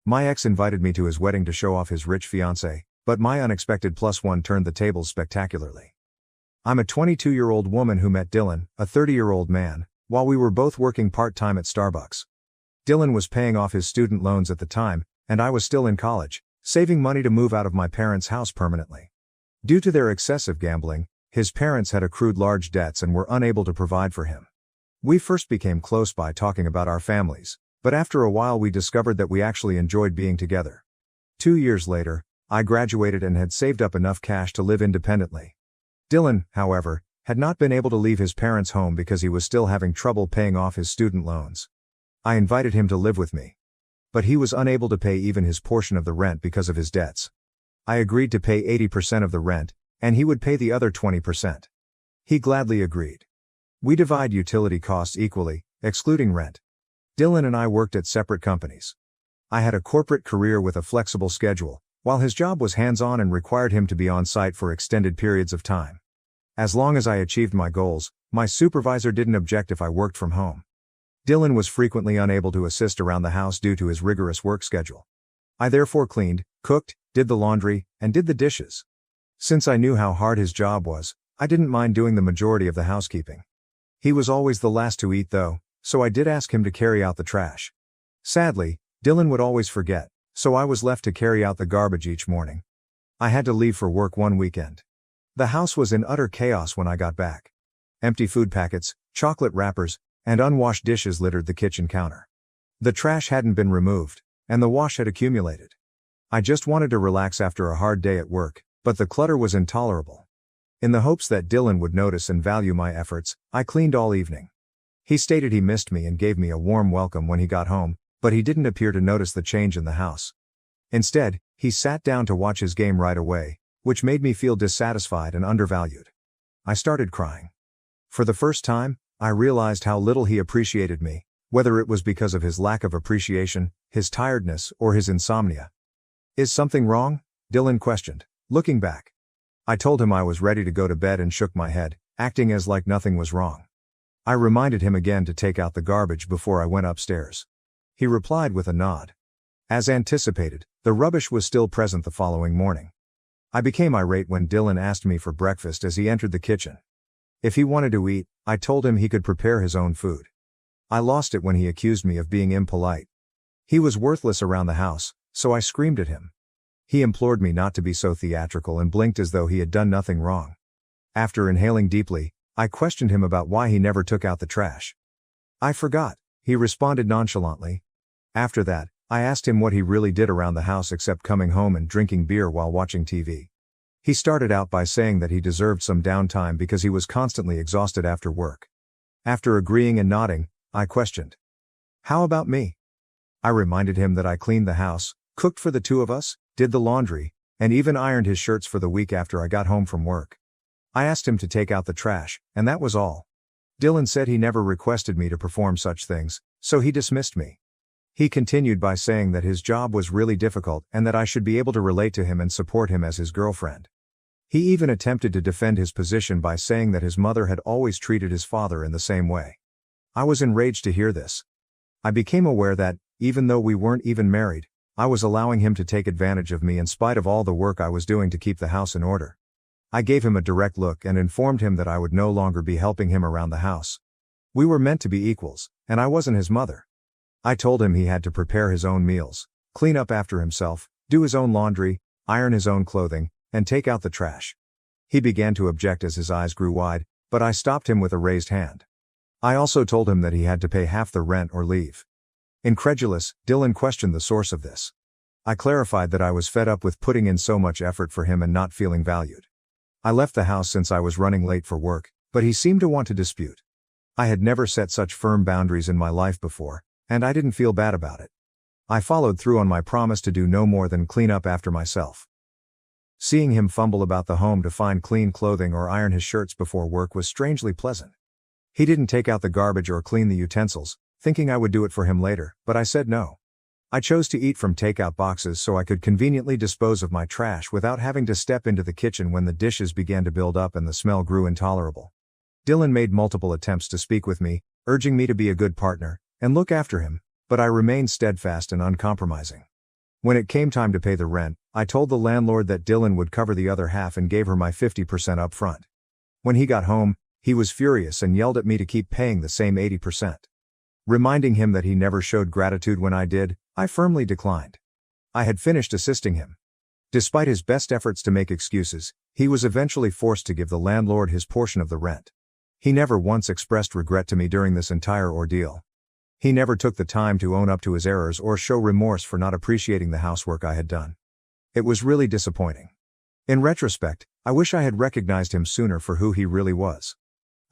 My ex invited me to his wedding to show off his rich fiancé, but my unexpected plus one turned the tables spectacularly. I'm a 22-year-old woman who met Dylan, a 30-year-old man, while we were both working part-time at Starbucks. Dylan was paying off his student loans at the time, and I was still in college, saving money to move out of my parents' house permanently. Due to their excessive gambling, his parents had accrued large debts and were unable to provide for him. We first became close by talking about our families, but after a while we discovered that we actually enjoyed being together. 2 years later, I graduated and had saved up enough cash to live independently. Dylan, however, had not been able to leave his parents' home because he was still having trouble paying off his student loans. I invited him to live with me. But he was unable to pay even his portion of the rent because of his debts. I agreed to pay 80% of the rent, and he would pay the other 20%. He gladly agreed. We divide utility costs equally, excluding rent. Dylan and I worked at separate companies. I had a corporate career with a flexible schedule, while his job was hands-on and required him to be on site for extended periods of time. As long as I achieved my goals, my supervisor didn't object if I worked from home. Dylan was frequently unable to assist around the house due to his rigorous work schedule. I therefore cleaned, cooked, did the laundry, and did the dishes. Since I knew how hard his job was, I didn't mind doing the majority of the housekeeping. He was always the last to eat though, so I did ask him to carry out the trash. Sadly, Dylan would always forget, so I was left to carry out the garbage each morning. I had to leave for work one weekend. The house was in utter chaos when I got back. Empty food packets, chocolate wrappers, and unwashed dishes littered the kitchen counter. The trash hadn't been removed, and the wash had accumulated. I just wanted to relax after a hard day at work, but the clutter was intolerable. In the hopes that Dylan would notice and value my efforts, I cleaned all evening. He stated he missed me and gave me a warm welcome when he got home, but he didn't appear to notice the change in the house. Instead, he sat down to watch his game right away, which made me feel dissatisfied and undervalued. I started crying. For the first time, I realized how little he appreciated me, whether it was because of his lack of appreciation, his tiredness, or his insomnia. "Is something wrong?" Dylan questioned, looking back. I told him I was ready to go to bed and shook my head, acting as like nothing was wrong. I reminded him again to take out the garbage before I went upstairs. He replied with a nod. As anticipated, the rubbish was still present the following morning. I became irate when Dylan asked me for breakfast as he entered the kitchen. If he wanted to eat, I told him he could prepare his own food. I lost it when he accused me of being impolite. He was worthless around the house, so I screamed at him. He implored me not to be so theatrical and blinked as though he had done nothing wrong. After inhaling deeply, I questioned him about why he never took out the trash. "I forgot," he responded nonchalantly. After that, I asked him what he really did around the house except coming home and drinking beer while watching TV. He started out by saying that he deserved some downtime because he was constantly exhausted after work. After agreeing and nodding, I questioned, "How about me?" I reminded him that I cleaned the house, cooked for the two of us, did the laundry, and even ironed his shirts for the week after I got home from work. I asked him to take out the trash, and that was all. Dylan said he never requested me to perform such things, so he dismissed me. He continued by saying that his job was really difficult and that I should be able to relate to him and support him as his girlfriend. He even attempted to defend his position by saying that his mother had always treated his father in the same way. I was enraged to hear this. I became aware that, even though we weren't even married, I was allowing him to take advantage of me in spite of all the work I was doing to keep the house in order. I gave him a direct look and informed him that I would no longer be helping him around the house. We were meant to be equals, and I wasn't his mother. I told him he had to prepare his own meals, clean up after himself, do his own laundry, iron his own clothing, and take out the trash. He began to object as his eyes grew wide, but I stopped him with a raised hand. I also told him that he had to pay half the rent or leave. Incredulous, Dylan questioned the source of this. I clarified that I was fed up with putting in so much effort for him and not feeling valued. I left the house since I was running late for work, but he seemed to want to dispute. I had never set such firm boundaries in my life before, and I didn't feel bad about it. I followed through on my promise to do no more than clean up after myself. Seeing him fumble about the home to find clean clothing or iron his shirts before work was strangely pleasant. He didn't take out the garbage or clean the utensils, thinking I would do it for him later, but I said no. I chose to eat from takeout boxes so I could conveniently dispose of my trash without having to step into the kitchen when the dishes began to build up and the smell grew intolerable. Dylan made multiple attempts to speak with me, urging me to be a good partner and look after him, but I remained steadfast and uncompromising. When it came time to pay the rent, I told the landlord that Dylan would cover the other half and gave her my 50% up front. When he got home, he was furious and yelled at me to keep paying the same 80%. Reminding him that he never showed gratitude when I did, I firmly declined. I had finished assisting him. Despite his best efforts to make excuses, he was eventually forced to give the landlord his portion of the rent. He never once expressed regret to me during this entire ordeal. He never took the time to own up to his errors or show remorse for not appreciating the housework I had done. It was really disappointing. In retrospect, I wish I had recognized him sooner for who he really was.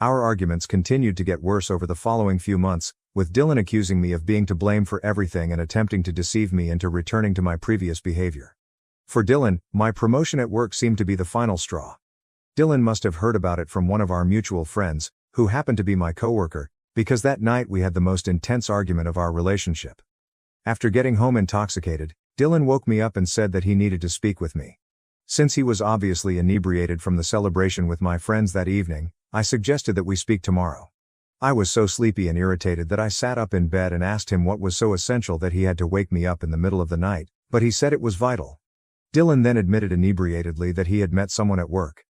Our arguments continued to get worse over the following few months, with Dylan accusing me of being to blame for everything and attempting to deceive me into returning to my previous behavior. For Dylan, my promotion at work seemed to be the final straw. Dylan must have heard about it from one of our mutual friends, who happened to be my coworker, because that night we had the most intense argument of our relationship. After getting home intoxicated, Dylan woke me up and said that he needed to speak with me. Since he was obviously inebriated from the celebration with my friends that evening, I suggested that we speak tomorrow. I was so sleepy and irritated that I sat up in bed and asked him what was so essential that he had to wake me up in the middle of the night, but he said it was vital. Dylan then admitted inebriatedly that he had met someone at work.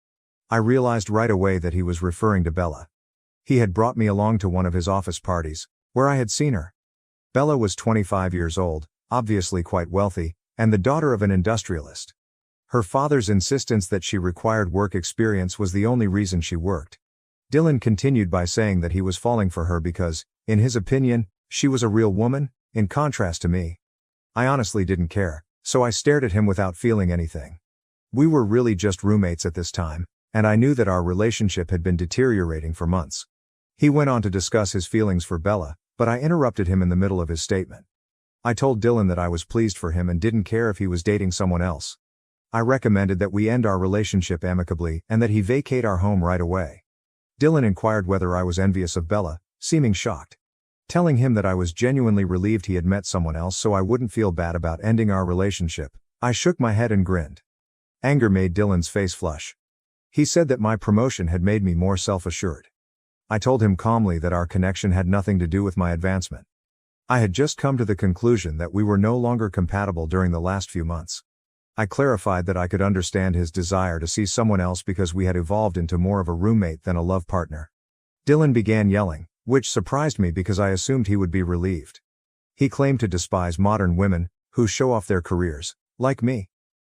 I realized right away that he was referring to Bella. He had brought me along to one of his office parties, where I had seen her. Bella was 25 years old, obviously quite wealthy, and the daughter of an industrialist. Her father's insistence that she required work experience was the only reason she worked. Dylan continued by saying that he was falling for her because, in his opinion, she was a real woman, in contrast to me. I honestly didn't care, so I stared at him without feeling anything. We were really just roommates at this time, and I knew that our relationship had been deteriorating for months. He went on to discuss his feelings for Bella, but I interrupted him in the middle of his statement. I told Dylan that I was pleased for him and didn't care if he was dating someone else. I recommended that we end our relationship amicably and that he vacate our home right away. Dylan inquired whether I was envious of Bella, seeming shocked. Telling him that I was genuinely relieved he had met someone else so I wouldn't feel bad about ending our relationship, I shook my head and grinned. Anger made Dylan's face flush. He said that my promotion had made me more self-assured. I told him calmly that our connection had nothing to do with my advancement. I had just come to the conclusion that we were no longer compatible during the last few months. I clarified that I could understand his desire to see someone else because we had evolved into more of a roommate than a love partner. Dylan began yelling, which surprised me because I assumed he would be relieved. He claimed to despise modern women, who show off their careers, like me.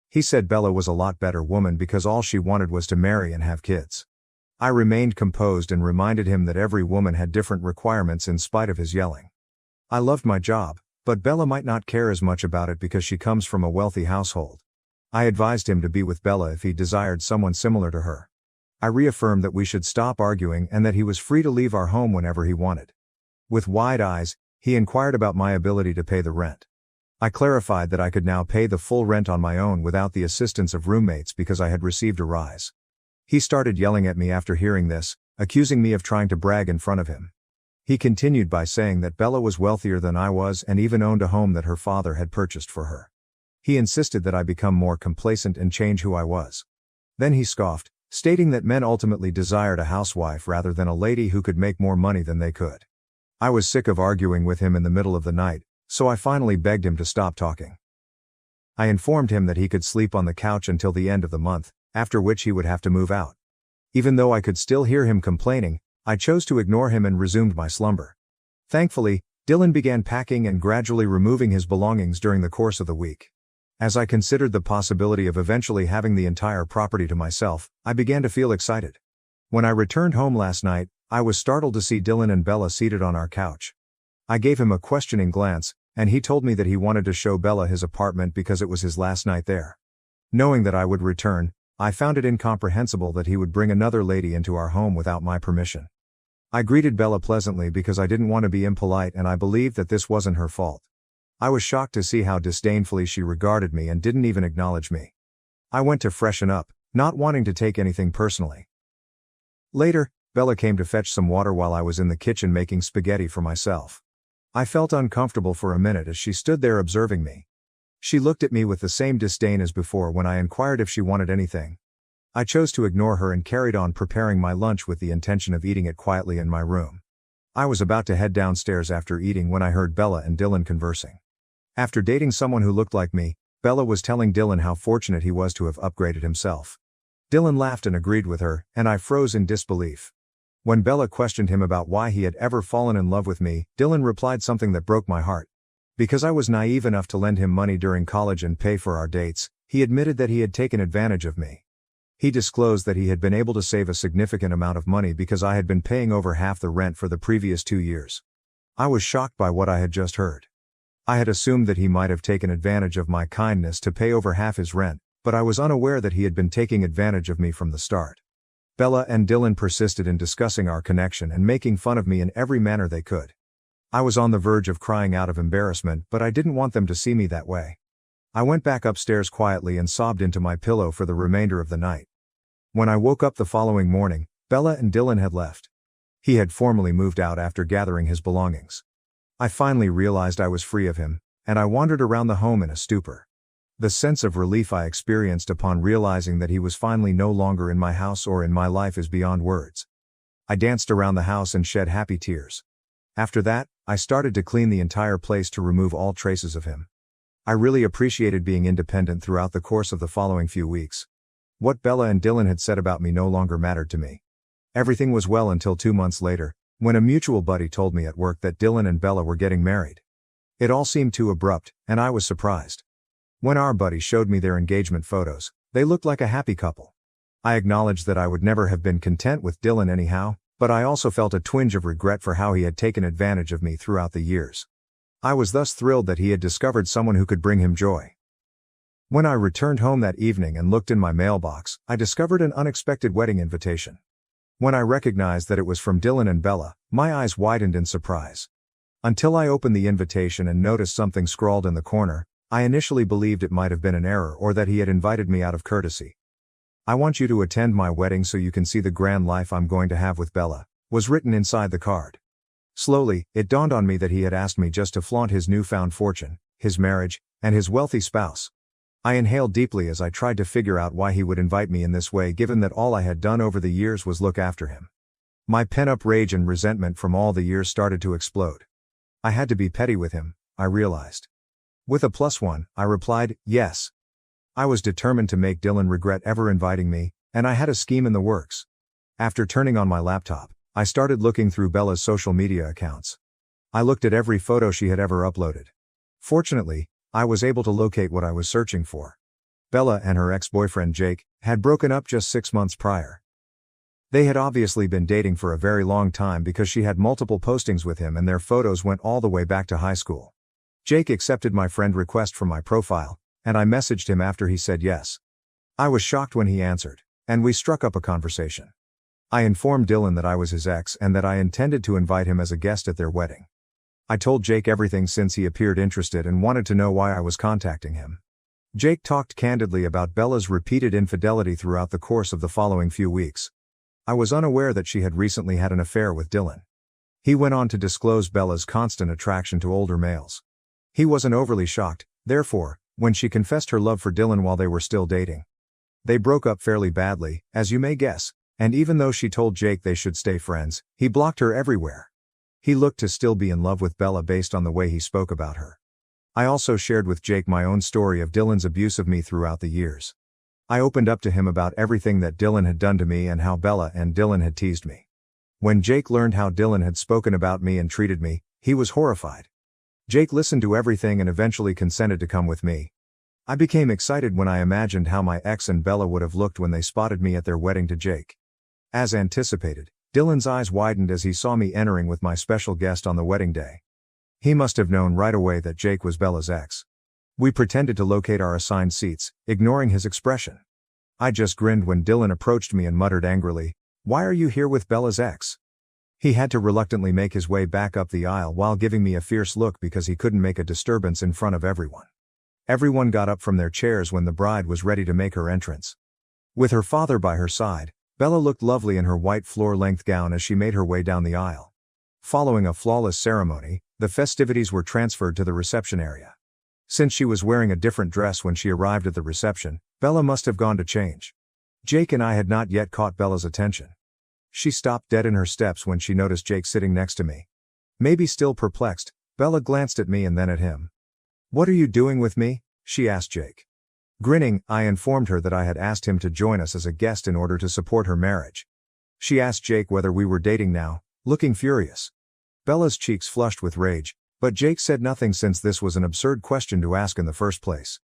He said Bella was a lot better woman because all she wanted was to marry and have kids. I remained composed and reminded him that every woman had different requirements in spite of his yelling. I loved my job, but Bella might not care as much about it because she comes from a wealthy household. I advised him to be with Bella if he desired someone similar to her. I reaffirmed that we should stop arguing and that he was free to leave our home whenever he wanted. With wide eyes, he inquired about my ability to pay the rent. I clarified that I could now pay the full rent on my own without the assistance of roommates because I had received a rise. He started yelling at me after hearing this, accusing me of trying to brag in front of him. He continued by saying that Bella was wealthier than I was and even owned a home that her father had purchased for her. He insisted that I become more complacent and change who I was. Then he scoffed, stating that men ultimately desired a housewife rather than a lady who could make more money than they could. I was sick of arguing with him in the middle of the night, so I finally begged him to stop talking. I informed him that he could sleep on the couch until the end of the month, after which he would have to move out. Even though I could still hear him complaining, I chose to ignore him and resumed my slumber. Thankfully, Dylan began packing and gradually removing his belongings during the course of the week. As I considered the possibility of eventually having the entire property to myself, I began to feel excited. When I returned home last night, I was startled to see Dylan and Bella seated on our couch. I gave him a questioning glance, and he told me that he wanted to show Bella his apartment because it was his last night there. Knowing that I would return, I found it incomprehensible that he would bring another lady into our home without my permission. I greeted Bella pleasantly because I didn't want to be impolite and I believed that this wasn't her fault. I was shocked to see how disdainfully she regarded me and didn't even acknowledge me. I went to freshen up, not wanting to take anything personally. Later, Bella came to fetch some water while I was in the kitchen making spaghetti for myself. I felt uncomfortable for a minute as she stood there observing me. She looked at me with the same disdain as before when I inquired if she wanted anything. I chose to ignore her and carried on preparing my lunch with the intention of eating it quietly in my room. I was about to head downstairs after eating when I heard Bella and Dylan conversing. After dating someone who looked like me, Bella was telling Dylan how fortunate he was to have upgraded himself. Dylan laughed and agreed with her, and I froze in disbelief. When Bella questioned him about why he had ever fallen in love with me, Dylan replied something that broke my heart. Because I was naive enough to lend him money during college and pay for our dates, he admitted that he had taken advantage of me. He disclosed that he had been able to save a significant amount of money because I had been paying over half the rent for the previous 2 years. I was shocked by what I had just heard. I had assumed that he might have taken advantage of my kindness to pay over half his rent, but I was unaware that he had been taking advantage of me from the start. Bella and Dylan persisted in discussing our connection and making fun of me in every manner they could. I was on the verge of crying out of embarrassment, but I didn't want them to see me that way. I went back upstairs quietly and sobbed into my pillow for the remainder of the night. When I woke up the following morning, Bella and Dylan had left. He had formally moved out after gathering his belongings. I finally realized I was free of him, and I wandered around the home in a stupor. The sense of relief I experienced upon realizing that he was finally no longer in my house or in my life is beyond words. I danced around the house and shed happy tears. After that, I started to clean the entire place to remove all traces of him. I really appreciated being independent throughout the course of the following few weeks. What Bella and Dylan had said about me no longer mattered to me. Everything was well until 2 months later, when a mutual buddy told me at work that Dylan and Bella were getting married. It all seemed too abrupt, and I was surprised. When our buddy showed me their engagement photos, they looked like a happy couple. I acknowledged that I would never have been content with Dylan anyhow, but I also felt a twinge of regret for how he had taken advantage of me throughout the years. I was thus thrilled that he had discovered someone who could bring him joy. When I returned home that evening and looked in my mailbox, I discovered an unexpected wedding invitation. When I recognized that it was from Dylan and Bella, my eyes widened in surprise. Until I opened the invitation and noticed something scrawled in the corner, I initially believed it might have been an error or that he had invited me out of courtesy. "I want you to attend my wedding so you can see the grand life I'm going to have with Bella," was written inside the card. Slowly, it dawned on me that he had asked me just to flaunt his newfound fortune, his marriage, and his wealthy spouse. I inhaled deeply as I tried to figure out why he would invite me in this way, given that all I had done over the years was look after him. My pent-up rage and resentment from all the years started to explode. I had to be petty with him, I realized. With a +1, I replied, yes. I was determined to make Dylan regret ever inviting me, and I had a scheme in the works. After turning on my laptop, I started looking through Bella's social media accounts. I looked at every photo she had ever uploaded. Fortunately, I was able to locate what I was searching for. Bella and her ex-boyfriend Jake had broken up just 6 months prior. They had obviously been dating for a very long time because she had multiple postings with him and their photos went all the way back to high school. Jake accepted my friend request from my profile, and I messaged him after he said yes. I was shocked when he answered, and we struck up a conversation. I informed Dylan that I was his ex and that I intended to invite him as a guest at their wedding. I told Jake everything since he appeared interested and wanted to know why I was contacting him. Jake talked candidly about Bella's repeated infidelity throughout the course of the following few weeks. I was unaware that she had recently had an affair with Dylan. He went on to disclose Bella's constant attraction to older males. He wasn't overly shocked, therefore, when she confessed her love for Dylan while they were still dating. They broke up fairly badly, as you may guess, and even though she told Jake they should stay friends, he blocked her everywhere. He looked to still be in love with Bella based on the way he spoke about her. I also shared with Jake my own story of Dylan's abuse of me throughout the years. I opened up to him about everything that Dylan had done to me and how Bella and Dylan had teased me. When Jake learned how Dylan had spoken about me and treated me, he was horrified. Jake listened to everything and eventually consented to come with me. I became excited when I imagined how my ex and Bella would have looked when they spotted me at their wedding to Jake. As anticipated, Dylan's eyes widened as he saw me entering with my special guest on the wedding day. He must have known right away that Jake was Bella's ex. We pretended to locate our assigned seats, ignoring his expression. I just grinned when Dylan approached me and muttered angrily, "Why are you here with Bella's ex?" He had to reluctantly make his way back up the aisle while giving me a fierce look because he couldn't make a disturbance in front of everyone. Everyone got up from their chairs when the bride was ready to make her entrance. With her father by her side, Bella looked lovely in her white floor-length gown as she made her way down the aisle. Following a flawless ceremony, the festivities were transferred to the reception area. Since she was wearing a different dress when she arrived at the reception, Bella must have gone to change. Jake and I had not yet caught Bella's attention. She stopped dead in her steps when she noticed Jake sitting next to me. Maybe still perplexed, Bella glanced at me and then at him. "What are you doing with me?" she asked Jake. Grinning, I informed her that I had asked him to join us as a guest in order to support her marriage. She asked Jake whether we were dating now, looking furious. Bella's cheeks flushed with rage, but Jake said nothing since this was an absurd question to ask in the first place.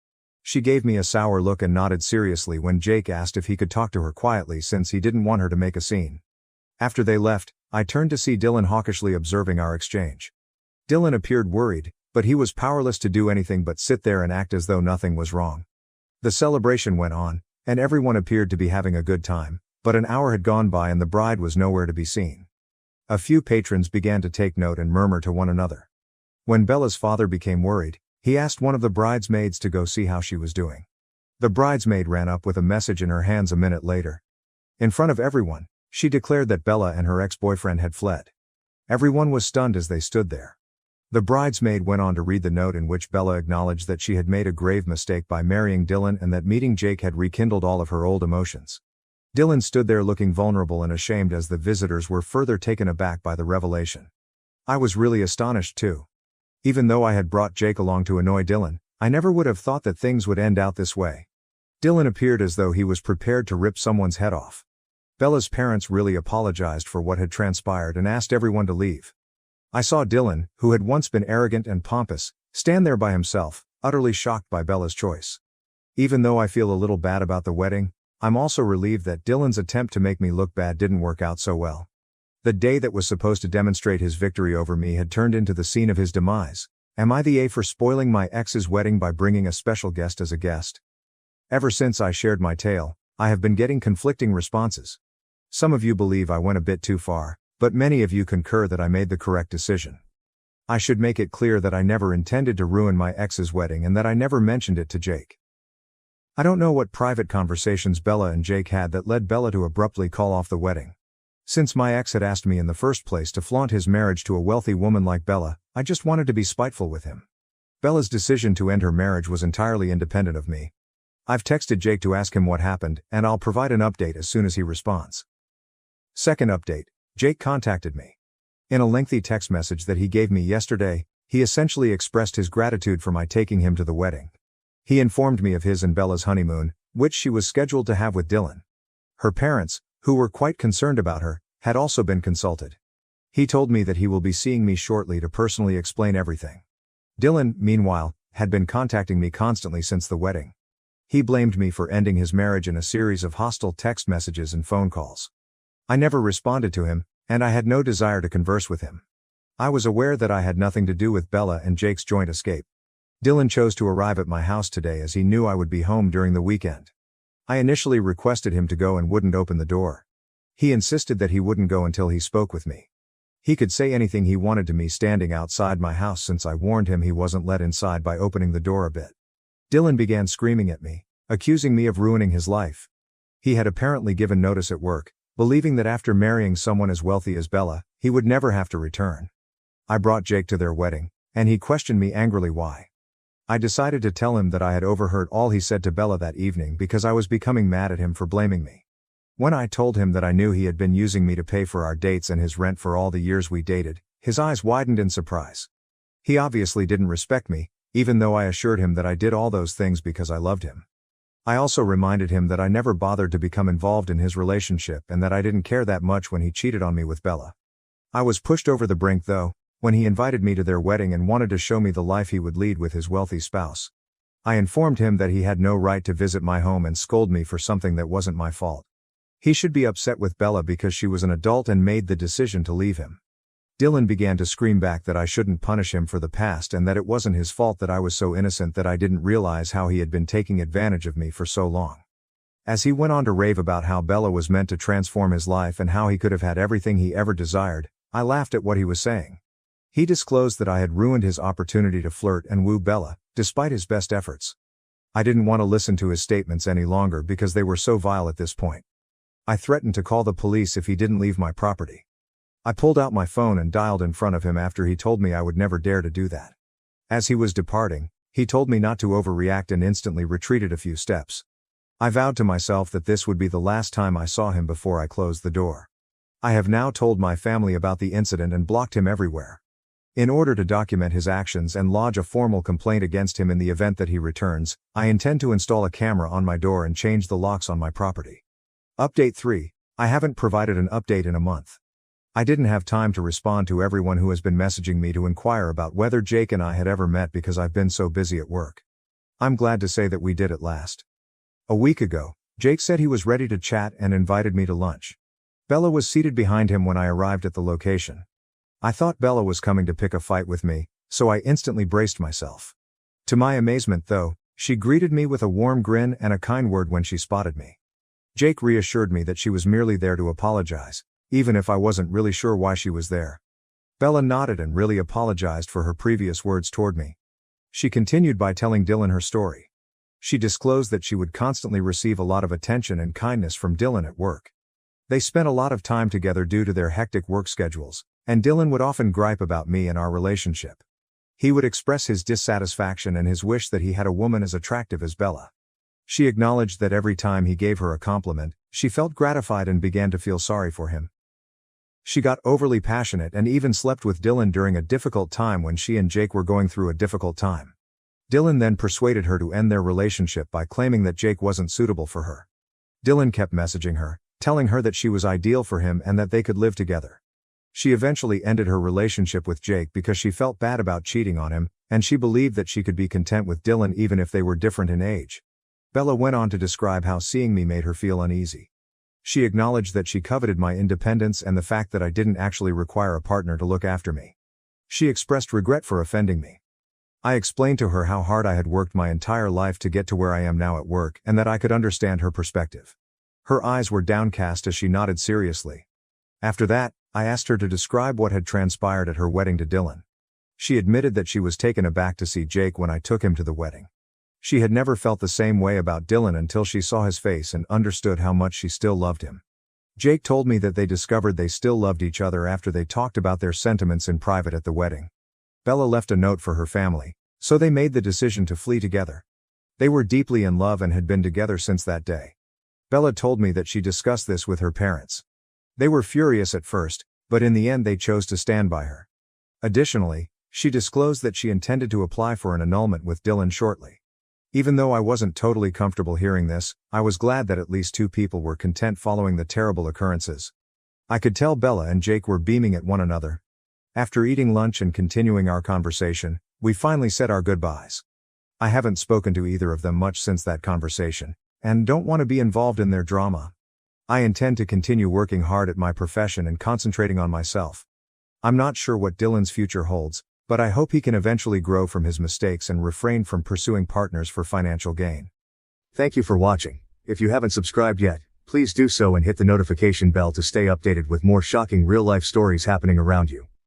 She gave me a sour look and nodded seriously when Jake asked if he could talk to her quietly since he didn't want her to make a scene. After they left, I turned to see Dylan hawkishly observing our exchange. Dylan appeared worried, but he was powerless to do anything but sit there and act as though nothing was wrong. The celebration went on, and everyone appeared to be having a good time, but an hour had gone by and the bride was nowhere to be seen. A few patrons began to take note and murmur to one another. When Bella's father became worried, he asked one of the bridesmaids to go see how she was doing. The bridesmaid ran up with a message in her hands a minute later. In front of everyone, she declared that Bella and her ex-boyfriend had fled. Everyone was stunned as they stood there. The bridesmaid went on to read the note in which Bella acknowledged that she had made a grave mistake by marrying Dylan and that meeting Jake had rekindled all of her old emotions. Dylan stood there looking vulnerable and ashamed as the visitors were further taken aback by the revelation. I was really astonished too. Even though I had brought Jake along to annoy Dylan, I never would have thought that things would end out this way. Dylan appeared as though he was prepared to rip someone's head off. Bella's parents really apologized for what had transpired and asked everyone to leave. I saw Dylan, who had once been arrogant and pompous, stand there by himself, utterly shocked by Bella's choice. Even though I feel a little bad about the wedding, I'm also relieved that Dylan's attempt to make me look bad didn't work out so well. The day that was supposed to demonstrate his victory over me had turned into the scene of his demise. Am I the A for spoiling my ex's wedding by bringing a special guest as a guest? Ever since I shared my tale, I have been getting conflicting responses. Some of you believe I went a bit too far, but many of you concur that I made the correct decision. I should make it clear that I never intended to ruin my ex's wedding and that I never mentioned it to Jake. I don't know what private conversations Bella and Jake had that led Bella to abruptly call off the wedding. Since my ex had asked me in the first place to flaunt his marriage to a wealthy woman like Bella, I just wanted to be spiteful with him. Bella's decision to end her marriage was entirely independent of me. I've texted Jake to ask him what happened, and I'll provide an update as soon as he responds. Second update. Jake contacted me. In a lengthy text message that he gave me yesterday, he essentially expressed his gratitude for my taking him to the wedding. He informed me of his and Bella's honeymoon, which she was scheduled to have with Dylan. Her parents, who were quite concerned about her, had also been consulted. He told me that he will be seeing me shortly to personally explain everything. Dylan, meanwhile, had been contacting me constantly since the wedding. He blamed me for ending his marriage in a series of hostile text messages and phone calls. I never responded to him, and I had no desire to converse with him. I was aware that I had nothing to do with Bella and Jake's joint escape. Dylan chose to arrive at my house today as he knew I would be home during the weekend. I initially requested him to go and wouldn't open the door. He insisted that he wouldn't go until he spoke with me. He could say anything he wanted to me standing outside my house since I warned him he wasn't let inside by opening the door a bit. Dylan began screaming at me, accusing me of ruining his life. He had apparently given notice at work, believing that after marrying someone as wealthy as Bella, he would never have to return. I brought Jake to their wedding, and he questioned me angrily why. I decided to tell him that I had overheard all he said to Bella that evening because I was becoming mad at him for blaming me. When I told him that I knew he had been using me to pay for our dates and his rent for all the years we dated, his eyes widened in surprise. He obviously didn't respect me, even though I assured him that I did all those things because I loved him. I also reminded him that I never bothered to become involved in his relationship and that I didn't care that much when he cheated on me with Bella. I was pushed over the brink though, when he invited me to their wedding and wanted to show me the life he would lead with his wealthy spouse. I informed him that he had no right to visit my home and scold me for something that wasn't my fault. He should be upset with Bella because she was an adult and made the decision to leave him. Dylan began to scream back that I shouldn't punish him for the past and that it wasn't his fault that I was so innocent that I didn't realize how he had been taking advantage of me for so long. As he went on to rave about how Bella was meant to transform his life and how he could have had everything he ever desired, I laughed at what he was saying. He disclosed that I had ruined his opportunity to flirt and woo Bella, despite his best efforts. I didn't want to listen to his statements any longer because they were so vile at this point. I threatened to call the police if he didn't leave my property. I pulled out my phone and dialed in front of him after he told me I would never dare to do that. As he was departing, he told me not to overreact and instantly retreated a few steps. I vowed to myself that this would be the last time I saw him before I closed the door. I have now told my family about the incident and blocked him everywhere. In order to document his actions and lodge a formal complaint against him in the event that he returns, I intend to install a camera on my door and change the locks on my property. Update 3. I haven't provided an update in a month. I didn't have time to respond to everyone who has been messaging me to inquire about whether Jake and I had ever met because I've been so busy at work. I'm glad to say that we did at last. A week ago, Jake said he was ready to chat and invited me to lunch. Bella was seated behind him when I arrived at the location. I thought Bella was coming to pick a fight with me, so I instantly braced myself. To my amazement though, she greeted me with a warm grin and a kind word when she spotted me. Jake reassured me that she was merely there to apologize, even if I wasn't really sure why she was there. Bella nodded and really apologized for her previous words toward me. She continued by telling Dylan her story. She disclosed that she would constantly receive a lot of attention and kindness from Dylan at work. They spent a lot of time together due to their hectic work schedules, and Dylan would often gripe about me and our relationship. He would express his dissatisfaction and his wish that he had a woman as attractive as Bella. She acknowledged that every time he gave her a compliment, she felt gratified and began to feel sorry for him. She got overly passionate and even slept with Dylan during a difficult time when she and Jake were going through a difficult time. Dylan then persuaded her to end their relationship by claiming that Jake wasn't suitable for her. Dylan kept messaging her, telling her that she was ideal for him and that they could live together. She eventually ended her relationship with Jake because she felt bad about cheating on him, and she believed that she could be content with Dylan even if they were different in age. Bella went on to describe how seeing me made her feel uneasy. She acknowledged that she coveted my independence and the fact that I didn't actually require a partner to look after me. She expressed regret for offending me. I explained to her how hard I had worked my entire life to get to where I am now at work and that I could understand her perspective. Her eyes were downcast as she nodded seriously. After that, I asked her to describe what had transpired at her wedding to Dylan. She admitted that she was taken aback to see Jake when I took him to the wedding. She had never felt the same way about Dylan until she saw his face and understood how much she still loved him. Jake told me that they discovered they still loved each other after they talked about their sentiments in private at the wedding. Bella left a note for her family, so they made the decision to flee together. They were deeply in love and had been together since that day. Bella told me that she discussed this with her parents. They were furious at first, but in the end they chose to stand by her. Additionally, she disclosed that she intended to apply for an annulment with Dylan shortly. Even though I wasn't totally comfortable hearing this, I was glad that at least two people were content following the terrible occurrences. I could tell Bella and Jake were beaming at one another. After eating lunch and continuing our conversation, we finally said our goodbyes. I haven't spoken to either of them much since that conversation, and don't want to be involved in their drama. I intend to continue working hard at my profession and concentrating on myself. I'm not sure what Dylan's future holds, but I hope he can eventually grow from his mistakes and refrain from pursuing partners for financial gain. Thank you for watching. If you haven't subscribed yet, please do so and hit the notification bell to stay updated with more shocking real-life stories happening around you.